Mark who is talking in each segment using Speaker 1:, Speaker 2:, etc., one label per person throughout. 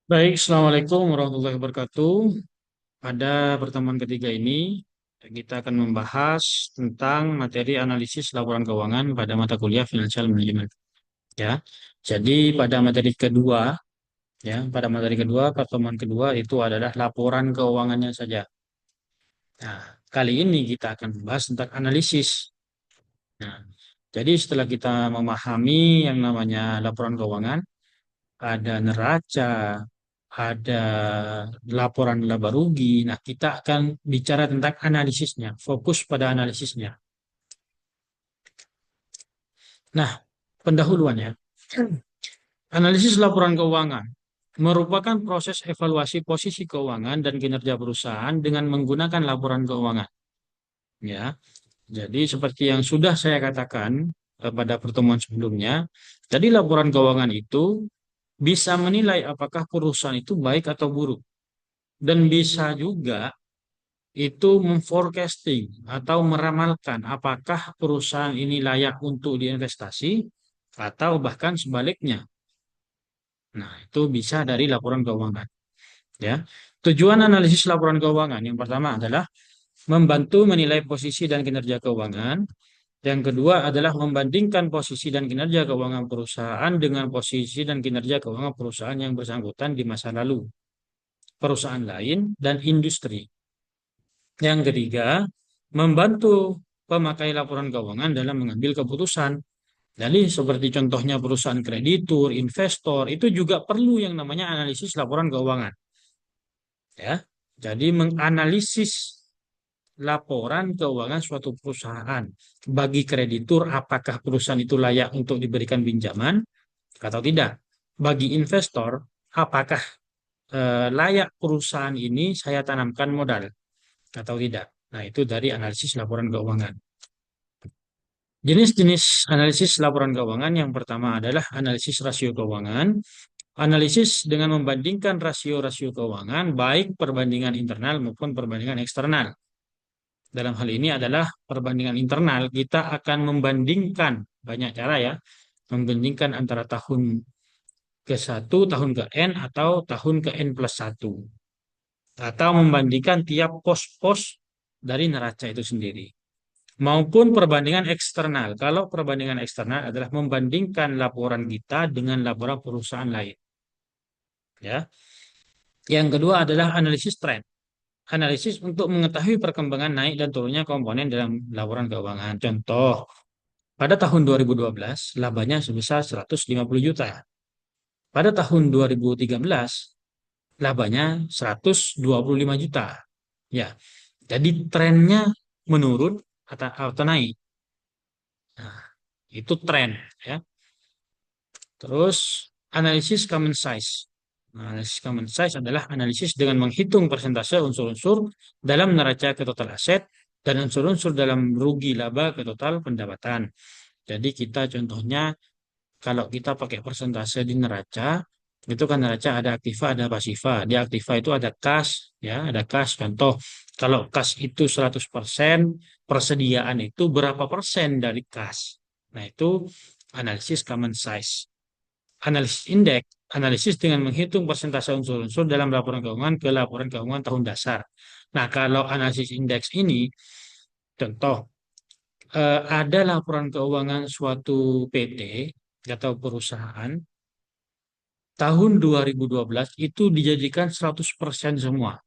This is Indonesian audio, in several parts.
Speaker 1: Baik, Assalamualaikum warahmatullahi wabarakatuh. Pada pertemuan ketiga ini, kita akan membahas tentang materi analisis laporan keuangan pada mata kuliah Financial Management. Ya, jadi pada materi kedua, pertemuan kedua itu adalah laporan keuangannya saja. Nah, kali ini kita akan membahas tentang analisis. Nah, jadi setelah kita memahami yang namanya laporan keuangan, ada neraca, ada laporan laba rugi. Nah, kita akan bicara tentang analisisnya, fokus pada analisisnya. Nah, pendahuluannya, analisis laporan keuangan merupakan proses evaluasi posisi keuangan dan kinerja perusahaan dengan menggunakan laporan keuangan. Ya, jadi seperti yang sudah saya katakan pada pertemuan sebelumnya, jadi laporan keuangan itu bisa menilai apakah perusahaan itu baik atau buruk dan bisa juga itu memforecasting atau meramalkan apakah perusahaan ini layak untuk diinvestasi atau bahkan sebaliknya. Nah, itu bisa dari laporan keuangan, ya. Tujuan analisis laporan keuangan yang pertama adalah membantu menilai posisi dan kinerja keuangan. Yang kedua adalah membandingkan posisi dan kinerja keuangan perusahaan dengan posisi dan kinerja keuangan perusahaan yang bersangkutan di masa lalu, perusahaan lain, dan industri. Yang ketiga, membantu pemakai laporan keuangan dalam mengambil keputusan. Jadi seperti contohnya perusahaan kreditur, investor, itu juga perlu yang namanya analisis laporan keuangan. Ya, jadi menganalisis laporan keuangan suatu perusahaan. Bagi kreditur, apakah perusahaan itu layak untuk diberikan pinjaman atau tidak? Bagi investor, apakah layak perusahaan ini saya tanamkan modal atau tidak? Nah, itu dari analisis laporan keuangan. Jenis-jenis analisis laporan keuangan yang pertama adalah analisis rasio keuangan. Analisis dengan membandingkan rasio-rasio keuangan, baik perbandingan internal maupun perbandingan eksternal. Dalam hal ini adalah perbandingan internal, kita akan membandingkan, banyak cara ya, membandingkan antara tahun ke satu, tahun ke N, atau tahun ke N plus satu. Atau membandingkan tiap pos-pos dari neraca itu sendiri maupun perbandingan eksternal. Kalau perbandingan eksternal adalah membandingkan laporan kita dengan laporan perusahaan lain. Ya. Yang kedua adalah analisis tren. Analisis untuk mengetahui perkembangan naik dan turunnya komponen dalam laporan keuangan. Contoh, pada tahun 2012 labanya sebesar 150 juta. Pada tahun 2013 labanya 125 juta. Ya. Jadi trennya menurun atau naik. Nah, itu tren ya. Terus analisis common size. Nah, analisis common size adalah analisis dengan menghitung persentase unsur-unsur dalam neraca ke total aset dan unsur-unsur dalam rugi laba ke total pendapatan. Jadi kita contohnya kalau kita pakai persentase di neraca, itu kan neraca ada aktiva, ada pasiva. Di aktiva itu ada kas, ya, ada kas. Contoh, kalau kas itu 100%, persediaan itu berapa persen dari kas. Nah, itu analisis common size. Analisis indeks, analisis dengan menghitung persentase unsur-unsur dalam laporan keuangan ke laporan keuangan tahun dasar. Nah, kalau analisis indeks ini, contoh, ada laporan keuangan suatu PT atau perusahaan, tahun 2012 itu dijadikan 100% semua.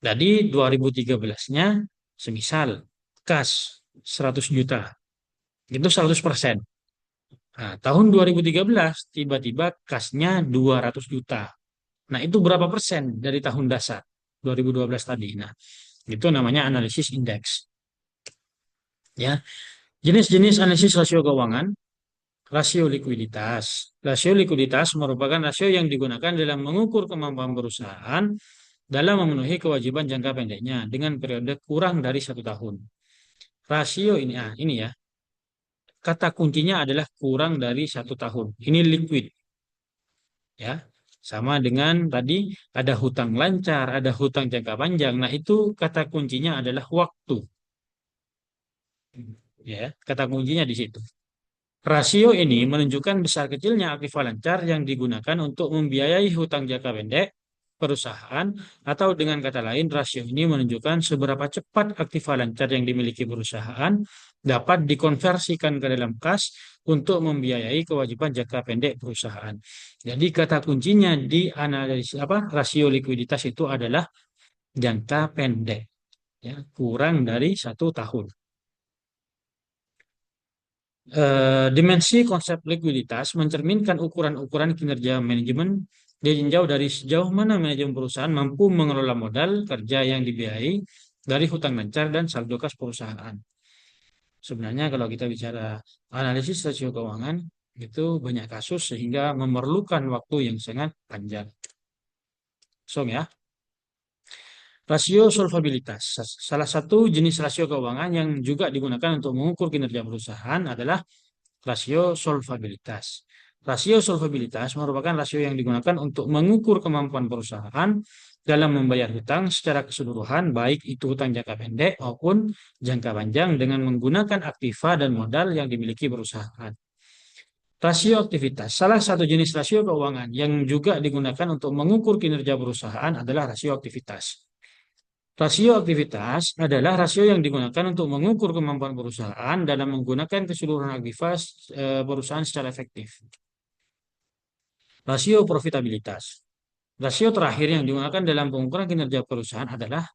Speaker 1: Jadi 2013-nya, semisal, kas 100 juta, itu 100%. Nah, tahun 2013 tiba-tiba kasnya 200 juta. Nah, itu berapa persen dari tahun dasar 2012 tadi? Nah, itu namanya analisis indeks. Ya, jenis-jenis analisis rasio keuangan, rasio likuiditas. Rasio likuiditas merupakan rasio yang digunakan dalam mengukur kemampuan perusahaan dalam memenuhi kewajiban jangka pendeknya dengan periode kurang dari 1 tahun. Rasio ini, ini ya, kata kuncinya adalah kurang dari 1 tahun. Ini liquid, ya. Sama dengan tadi ada hutang lancar, ada hutang jangka panjang. Nah, itu kata kuncinya adalah waktu. Ya, kata kuncinya di situ. Rasio ini menunjukkan besar kecilnya aktiva lancar yang digunakan untuk membiayai hutang jangka pendek perusahaan, atau dengan kata lain, rasio ini menunjukkan seberapa cepat aktiva lancar yang dimiliki perusahaan dapat dikonversikan ke dalam kas untuk membiayai kewajiban jangka pendek perusahaan. Jadi kata kuncinya di analisis rasio likuiditas itu adalah jangka pendek, ya, kurang dari 1 tahun. Dimensi konsep likuiditas mencerminkan ukuran-ukuran kinerja manajemen ditinjau dari sejauh mana manajemen perusahaan mampu mengelola modal kerja yang dibiayai dari hutang lancar dan saldo kas perusahaan. Sebenarnya kalau kita bicara analisis rasio keuangan itu banyak kasus sehingga memerlukan waktu yang sangat panjang. So ya, rasio solvabilitas. Salah satu jenis rasio keuangan yang juga digunakan untuk mengukur kinerja perusahaan adalah rasio solvabilitas. Rasio solvabilitas merupakan rasio yang digunakan untuk mengukur kemampuan perusahaan dalam membayar hutang secara keseluruhan, baik itu hutang jangka pendek maupun jangka panjang dengan menggunakan aktiva dan modal yang dimiliki perusahaan. Rasio aktivitas. Salah satu jenis rasio keuangan yang juga digunakan untuk mengukur kinerja perusahaan adalah rasio aktivitas. Rasio aktivitas adalah rasio yang digunakan untuk mengukur kemampuan perusahaan dalam menggunakan keseluruhan aktivitas perusahaan secara efektif. Rasio profitabilitas. Rasio terakhir yang digunakan dalam pengukuran kinerja perusahaan adalah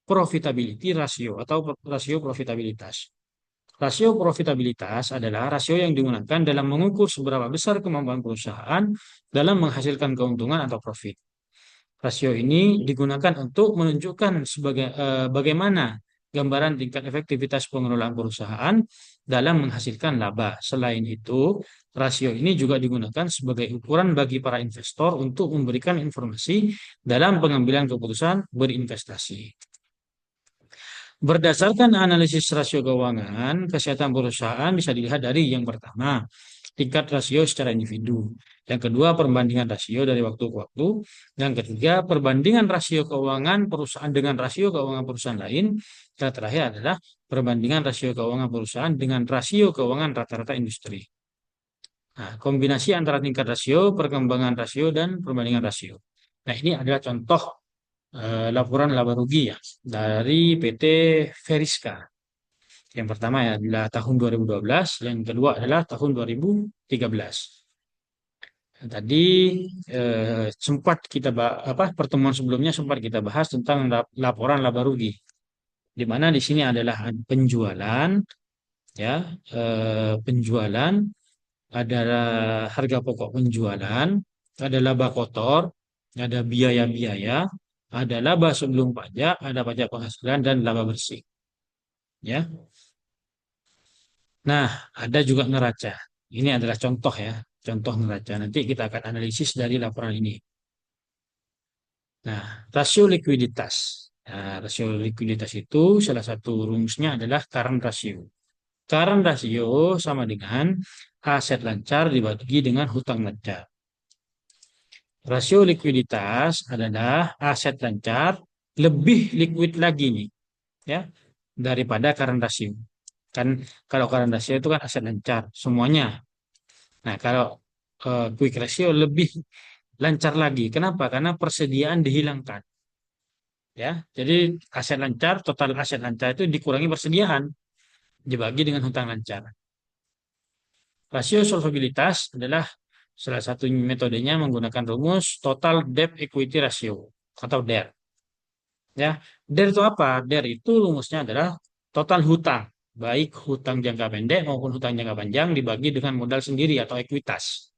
Speaker 1: profitability ratio atau rasio profitabilitas. Rasio profitabilitas adalah rasio yang digunakan dalam mengukur seberapa besar kemampuan perusahaan dalam menghasilkan keuntungan atau profit. Rasio ini digunakan untuk menunjukkan bagaimana gambaran tingkat efektivitas pengelolaan perusahaan dalam menghasilkan laba. Selain itu, rasio ini juga digunakan sebagai ukuran bagi para investor untuk memberikan informasi dalam pengambilan keputusan berinvestasi. Berdasarkan analisis rasio keuangan, kesehatan perusahaan bisa dilihat dari yang pertama, tingkat rasio secara individu. Yang kedua, perbandingan rasio dari waktu ke waktu. Yang ketiga, perbandingan rasio keuangan perusahaan dengan rasio keuangan perusahaan lain. Dan terakhir adalah perbandingan rasio keuangan perusahaan dengan rasio keuangan rata-rata industri. Nah, kombinasi antara tingkat rasio, perkembangan rasio, dan perbandingan rasio. Nah, ini adalah contoh laporan laba rugi ya dari PT Veriska. Yang pertama ya adalah tahun 2012, yang kedua adalah tahun 2013. Tadi sempat kita pertemuan sebelumnya sempat kita bahas tentang laporan laba rugi, di mana di sini adalah penjualan, ya, penjualan adalah harga pokok penjualan, ada laba kotor, ada biaya-biaya, ada laba sebelum pajak, ada pajak penghasilan dan laba bersih. Ya, nah ada juga neraca. Ini adalah contoh ya, contoh neraca. Nanti kita akan analisis dari laporan ini. Nah, rasio likuiditas. Nah, rasio likuiditas itu salah satu rumusnya adalah current ratio. Current ratio sama dengan aset lancar dibagi dengan hutang lancar. Rasio likuiditas adalah aset lancar lebih liquid lagi nih, ya, daripada current ratio. Kan kalau current ratio itu kan aset lancar semuanya. Nah, kalau quick ratio lebih lancar lagi. Kenapa? Karena persediaan dihilangkan. Ya, jadi aset lancar, total aset lancar itu dikurangi persediaan, dibagi dengan hutang lancar. Rasio solvabilitas adalah salah satu metodenya menggunakan rumus total debt equity ratio atau DER. Ya, DER itu apa? DER itu rumusnya adalah total hutang, baik hutang jangka pendek maupun hutang jangka panjang dibagi dengan modal sendiri atau ekuitas.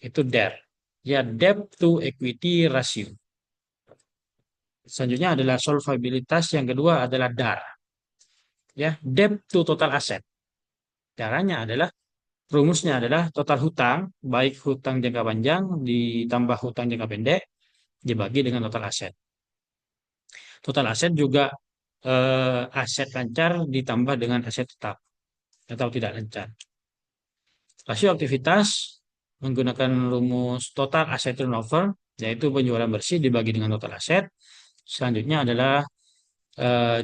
Speaker 1: Itu DER. Ya, debt to equity ratio. Selanjutnya adalah solvabilitas, yang kedua adalah DAR. Ya, debt to total asset. Caranya adalah rumusnya adalah total hutang, baik hutang jangka panjang ditambah hutang jangka pendek dibagi dengan total aset. Total aset juga aset lancar ditambah dengan aset tetap atau tidak lancar. Rasio aktivitas menggunakan rumus total asset turnover, yaitu penjualan bersih dibagi dengan total aset. Selanjutnya adalah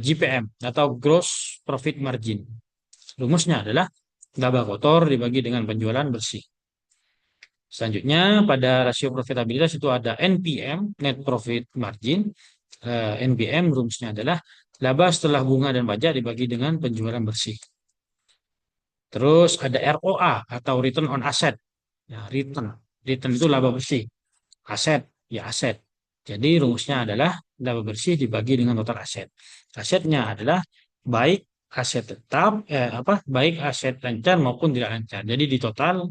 Speaker 1: GPM atau gross profit margin. Rumusnya adalah Laba kotor dibagi dengan penjualan bersih. Selanjutnya pada rasio profitabilitas itu ada NPM, Net Profit Margin. NPM rumusnya adalah laba setelah bunga dan pajak dibagi dengan penjualan bersih. Terus ada ROA atau Return on Asset. Ya, return itu laba bersih. Aset, ya aset. Jadi rumusnya adalah laba bersih dibagi dengan total aset. Asetnya adalah baik aset tetap, baik aset lancar maupun tidak lancar. Jadi di total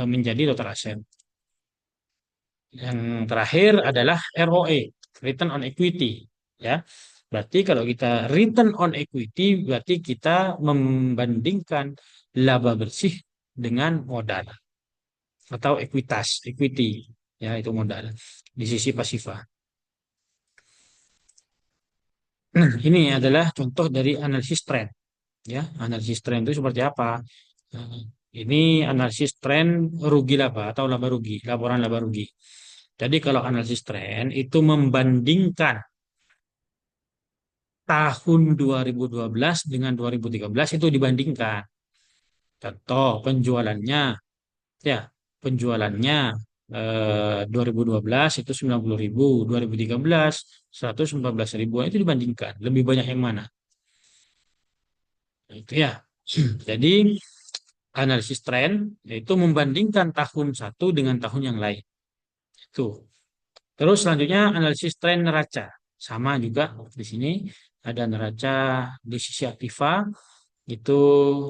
Speaker 1: menjadi total aset. Yang terakhir adalah ROE, Return on Equity. Ya, berarti kalau kita return on equity, berarti kita membandingkan laba bersih dengan modal atau ekuitas, equity, ya itu modal di sisi pasifa. Nah, ini adalah contoh dari analisis tren. Ya, analisis tren itu seperti apa? Nah, ini analisis tren rugi laba atau laba rugi, laporan laba rugi. Jadi kalau analisis tren itu membandingkan tahun 2012 dengan 2013 itu dibandingkan. Contoh penjualannya, ya penjualannya 2012 itu 90.000, 2013 114.000 itu dibandingkan. Lebih banyak yang mana? Nah, itu ya. Jadi analisis tren yaitu membandingkan tahun satu dengan tahun yang lain. Itu. Terus selanjutnya analisis tren neraca. Sama juga di sini ada neraca di sisi aktiva itu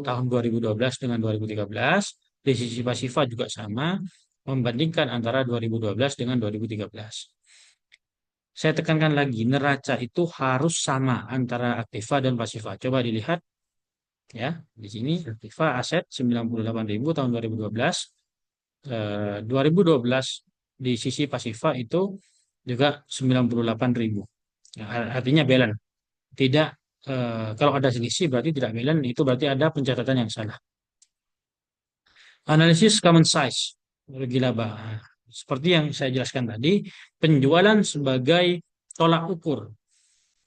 Speaker 1: tahun 2012 dengan 2013. Di sisi pasifa juga sama, membandingkan antara 2012 dengan 2013. Saya tekankan lagi, neraca itu harus sama antara aktiva dan pasifa. Coba dilihat ya, di sini aktiva aset 98.000 tahun 2012. 2012 di sisi pasifa itu juga 98.000. Ya, artinya balance. Tidak kalau ada selisih berarti tidak balance, itu berarti ada pencatatan yang salah. Analisis common size rugi laba. Seperti yang saya jelaskan tadi, penjualan sebagai tolak ukur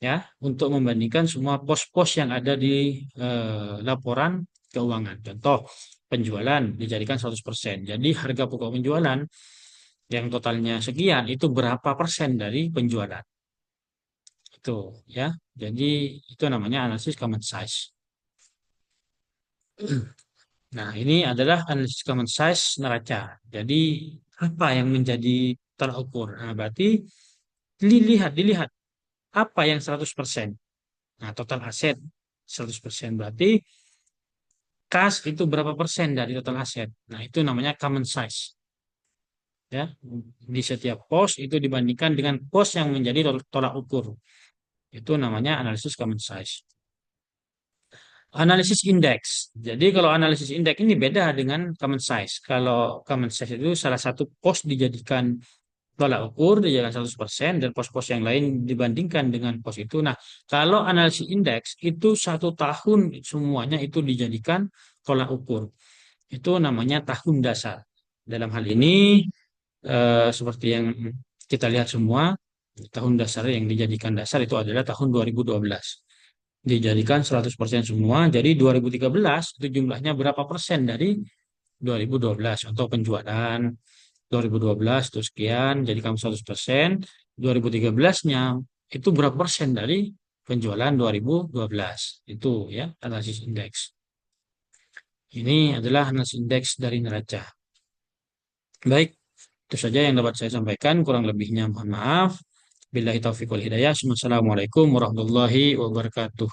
Speaker 1: ya untuk membandingkan semua pos-pos yang ada di laporan keuangan. Contoh, penjualan dijadikan 100%. Jadi harga pokok penjualan yang totalnya sekian itu berapa persen dari penjualan. Itu ya. Jadi itu namanya analisis common size. Nah, ini adalah analisis common size neraca. Jadi apa yang menjadi tolak ukur? Nah, berarti dilihat apa yang 100%. Nah, total aset 100%. Berarti kas itu berapa persen dari total aset. Nah, itu namanya common size. Ya, di setiap pos itu dibandingkan dengan pos yang menjadi tolak ukur. Itu namanya analisis common size. Analisis indeks. Jadi kalau analisis indeks ini beda dengan common size. Kalau common size itu salah satu pos dijadikan tolak ukur, dijadikan 100% dan pos-pos yang lain dibandingkan dengan pos itu. Nah, kalau analisis indeks itu satu tahun semuanya itu dijadikan tolak ukur. Itu namanya tahun dasar. Dalam hal ini seperti yang kita lihat semua, tahun dasar yang dijadikan dasar itu adalah tahun 2012. Dijadikan 100% semua, jadi 2013 itu jumlahnya berapa persen dari 2012. Contoh penjualan 2012 itu sekian, jadi kamu 100%. 2013-nya itu berapa persen dari penjualan 2012. Itu ya analisis indeks. Ini adalah analisis indeks dari neraca. Baik, itu saja yang dapat saya sampaikan. Kurang lebihnya mohon maaf. Billahi taufiq wal hidayah. Assalamualaikum warahmatullahi wabarakatuh.